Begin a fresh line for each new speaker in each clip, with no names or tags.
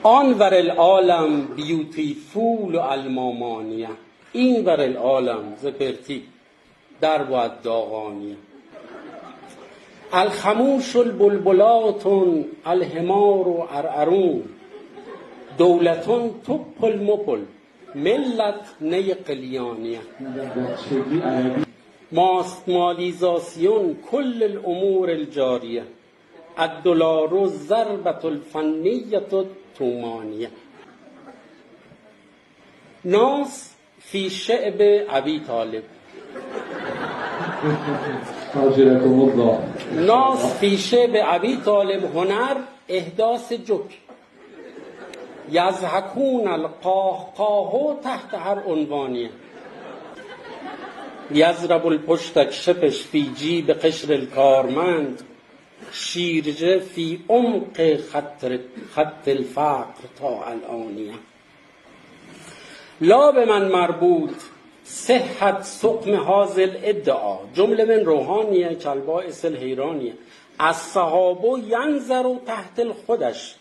آن ور العالم بیوتیفول و المامانیه، این ور العالم زپرتی در باید داغانیه. الخموش البلبلات الحمار و ارعرون، دولتون توپ المپل ملت نی قلیانیه. مالیزاسیون کل الامور الجاریه، الدلار ضربة الفنیة تومانیه. ناس فی شعب ابی طالب، ناس فی شعب ابی طالب، هنر احداث جوک. یضحکون القهقاه تحت هر عنوانیه. یضرب الپشتک شپش فی جیب قشر الکارمند، شیرجه فی عمق خط الفقر تا الآنیه. لا به من مربوط صحت سقم حاصل ادعا، جمله من روحانیه کالبائس الحیرانیه. از صحابه ینظر تحت الخدش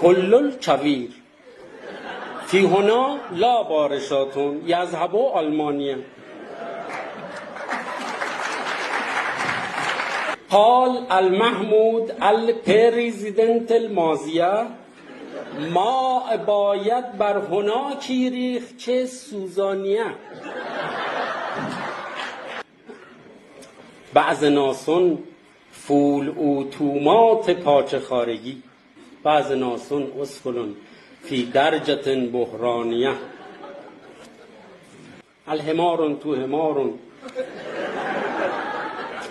کل الکبیر، فی هنا لا بارشاتون یذهب آلمانیه. قال المحمود الپرزیدنت الماضیه، ما باید بر هنا کی ریخت چه سوزانیه. بعض ناسون فول اوتومات پاچه خارگی، بعض ناسون اسکلون فی درجت بحرانیه. الحمارون تو همارون،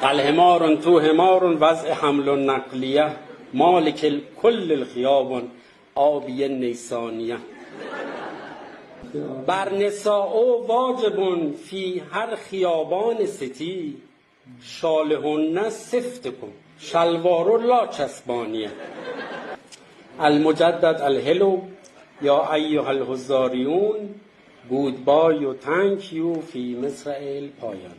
الحمارون تو همارون وضع حمل و نقلیه، مالک کل الخیابان آبی نیسانیه. بر نساء واجبون فی هر خیابان ستی، شالهن سفت کن شلوارو لا چسبانیه. المجدد الهلو یا ایها الحضاریون، گودبای و تانک یو فی مصرع الپایانیه.